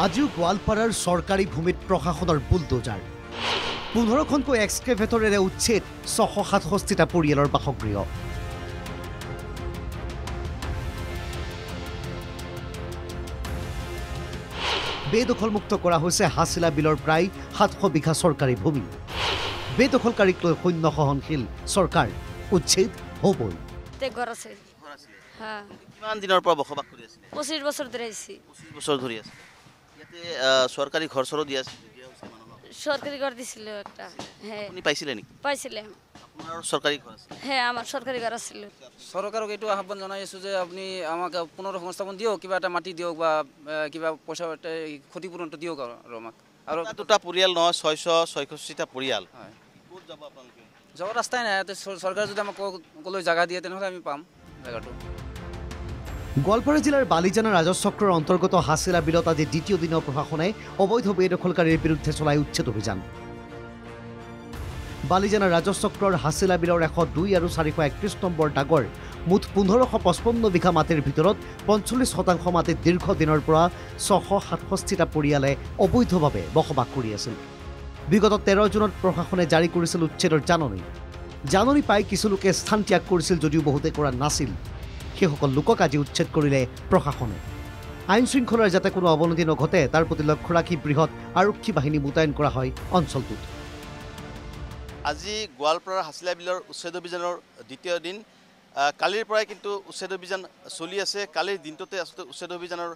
আজিও গোৱালপাৰাৰ চৰকাৰী ভূমিত প্ৰশাসনৰ বুলডোজাৰ 15খনকৈ এক্সকেভেটৰেৰে উচ্ছেদ 667টা পৰিয়ালৰ বাসগৃহ। বেদখলমুক্ত কৰা হৈছে হাছিলা বিলৰ প্ৰায় 700 বিঘা চৰকাৰী ভূমি। বেদখলকাৰীক লৈ শূন্য সহনশীল চৰকাৰ, উচ্ছেদ হ'বই। কিমান দিনৰ পৰা বসবাস কৰি আছিল? 25 বছৰ ধৰি আছে। 25 বছৰ ধৰি আছে। ইয়াতে চৰকাৰী ঘৰ চৰো দিয়া আছে? সরকারি ঘর দিছিল একটা। হ্যাঁ আপনি পাইছিলেন নাকি? পাইছিলাম। আপনার সরকারি ঘর আছে? হ্যাঁ আমার সরকারি ঘর ছিল। সরকারক এইটো আহ্বান জানাইছো যে আপনি আমাকে পুনর্সংস্থাপন দিও, কিবা এটা মাটি দিওক বা কিবা পয়সা ক্ষতিপূরণটো দিওক আৰু আমাক। আৰু দুটা পৰিয়াল নহয় 666টা পৰিয়াল। হয়। ক'ত যাব আপোনালোকে? যাবৰ ৰাস্তাই নাই। চৰকাৰে যদি আমাক কলৈ জায়গা দিয়ে তেনেহ'লে আমি পাম জায়গাটো। গোৱালপাৰা জিলাৰ বালিজানা ৰাজচক্ৰৰ অন্তৰ্গত হাছিলা বিলত আজি দ্বিতীয় দিনৰ প্ৰশাসনে অবৈধ বেদখলকাৰীৰ বিৰুদ্ধে চলাই উচ্ছেদ অভিযান। বালিজানা ৰাজচক্ৰৰ হাছিলা বিলৰ 102 আৰু 431 নম্বৰ দাগৰ মুঠ 1555 বিঘা মাটিৰ ভিতৰত 45% মাটিত দীৰ্ঘদিনৰ পৰা 667টা পৰিয়ালে অবৈধভাৱে বসবাস কৰি আছিল। বিগত 13 জুনত প্ৰশাসনে জাৰি কৰিছিল উচ্ছেদৰ জাননী পাই কিছু লোকে স্থান ত্যাগ কৰিছিল যদিও বহুতে কৰা নাছিল। সেইসকল লোকক আজি উচ্ছেদ কৰিলে প্ৰশাসনে। আইন শৃংখলাৰ যাতে কোনো অৱনতি নঘটে তাৰ প্ৰতি লক্ষ্য ৰাখি বৃহৎ আৰক্ষী বাহিনী মোতায়েন কৰা হয় অঞ্চলটোত। আজি গোৱালপাৰাৰ হাছিলা বিলৰ উচ্ছেদ অভিযানৰ দ্বিতীয় দিন। কালিৰ পৰাই কিন্তু উচ্ছেদ অভিযান চলি আছে। কালিৰ দিনটোতে আচলতে উচ্ছেদ অভিযানৰ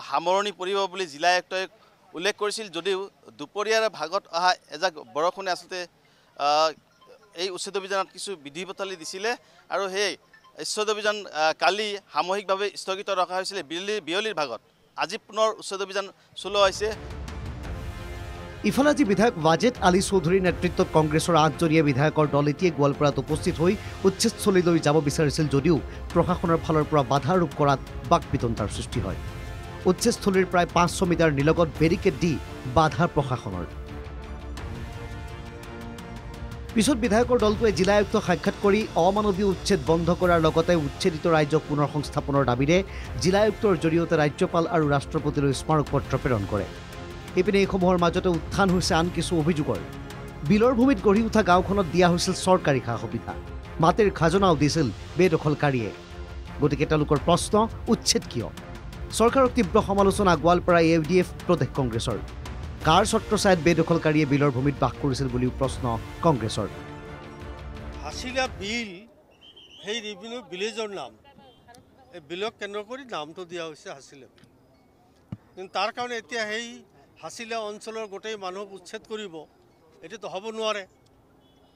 সামৰণি পৰিব বুলি জিলা আয়ুক্তই উল্লেখ কৰিছিল, যদিও দুপৰীয়াৰ ভাগত অহা এজাক বৰষুণে আচলতে এই উচ্ছেদ অভিযানত কিছু বিধি পথালি দিছিলে আৰু সেই উচ্ছেদ অভিযান কালি সামূহিকভাৱে স্থগিত ৰখা হৈছিলে বিয়লিৰ ভাগত। আজি পুনৰ উচ্ছেদ অভিযান চলোৱা হৈছে। ইফালে আজি বিধায়ক ৱাজেদ আলী চৌধুৰীৰ নেতৃত্বত কংগ্ৰেছৰ 8জনীয়া বিধায়কৰ দল এতিয়া গোৱালপাৰাত উপস্থিত হৈ উচ্ছেদস্থলীলৈ যাব বিচাৰিছিল যদিও প্ৰশাসনৰ ফালৰ পৰা বাধা আৰোপ কৰাত বাকবিতণ্ডাৰ সৃষ্টি হয়। উচ্ছেদস্থলীৰ প্ৰায় 500 মিটাৰ নিলগত বেৰিকেড দি বাধা প্ৰশাসনৰ। পিছত বিধায়কৰ দলটোৱে জিলা আয়ুক্তক সাক্ষাৎ কৰি অমানৱীয় উচ্ছেদ বন্ধ কৰাৰ লগতে উচ্ছেদিত ৰাজ্যক পুনৰ সংস্থাপনৰ দাবীৰে জিলা আয়ুক্তৰ জৰিয়তে ৰাজ্যপাল আৰু ৰাষ্ট্ৰপতিলৈ স্মাৰক পত্ৰ প্ৰেৰণ কৰে। ইপিনে এইসমূহৰ মাজতে উত্থান হৈছে আন কিছু অভিযোগৰ। বিলৰ ভূমিত গঢ়ি উঠা গাঁওখনত দিয়া হৈছিল চৰকাৰী সা সুবিধা, মাটিৰ খাজনাও দিছিল বেদখলকাৰীয়ে। গতিকে তেওঁলোকৰ প্ৰশ্ন, উচ্ছেদ কিয়? চৰকাৰক তীব্ৰ সমালোচনা গোৱালপাৰা AUDF প্ৰদেশ কংগ্ৰেছৰ। কাৰ ছত্ৰছায়াত বেদখলকাৰীয়ে বিলৰ ভূমিত বাস কৰিছিল বুলিও প্ৰশ্ন কংগ্ৰেছৰ। হাছিলা বিল সেই ৰেভিনিউ ভিলেজৰ নাম, এই বিলক কেন্দ্ৰ কৰি নামটো দিয়া হৈছে হাছিলা। কিন্তু তাৰ কাৰণে এতিয়া সেই হাছিলা অঞ্চলৰ গোটেই মানুহক উচ্ছেদ কৰিব, এইটোতো হ'ব নোৱাৰে।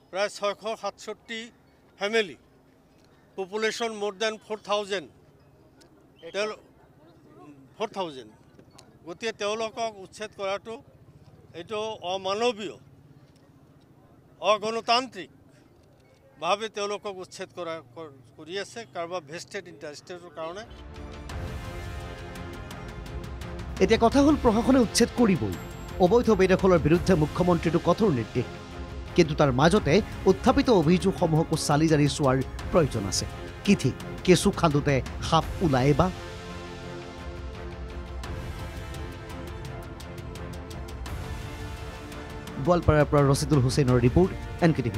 প্ৰায় 667 ফেমিলি, পপুলেশ্যন মোৰ দেন 4,000, গতিকে তেওঁলোকক উচ্ছেদ কৰাটো এইটো অমানৱীয়, অগণতান্ত্ৰিকভাৱে তেওঁলোকক উচ্ছেদ কৰি আছে কাৰোবাৰ ভেষ্টেড ইণ্টাৰেষ্টৰ কাৰণে। এতিয়া কথা হ'ল প্ৰশাসনে উচ্ছেদ কৰিবই। অবৈধ বেদখলৰ বিৰুদ্ধে মুখ্যমন্ত্ৰীটো কঠোৰ নিৰ্দেশ, কিন্তু তাৰ মাজতে উত্থাপিত অভিযোগসমূহকো চালি জাৰি চোৱাৰ প্ৰয়োজন আছে। কি ঠিক কেঁচু খান্দোতে সাপ ওলায় বা। গোৱালপাৰাৰ পৰা ৰচিদুল হুছেইনৰ ৰিপৰ্ট, NKTV+।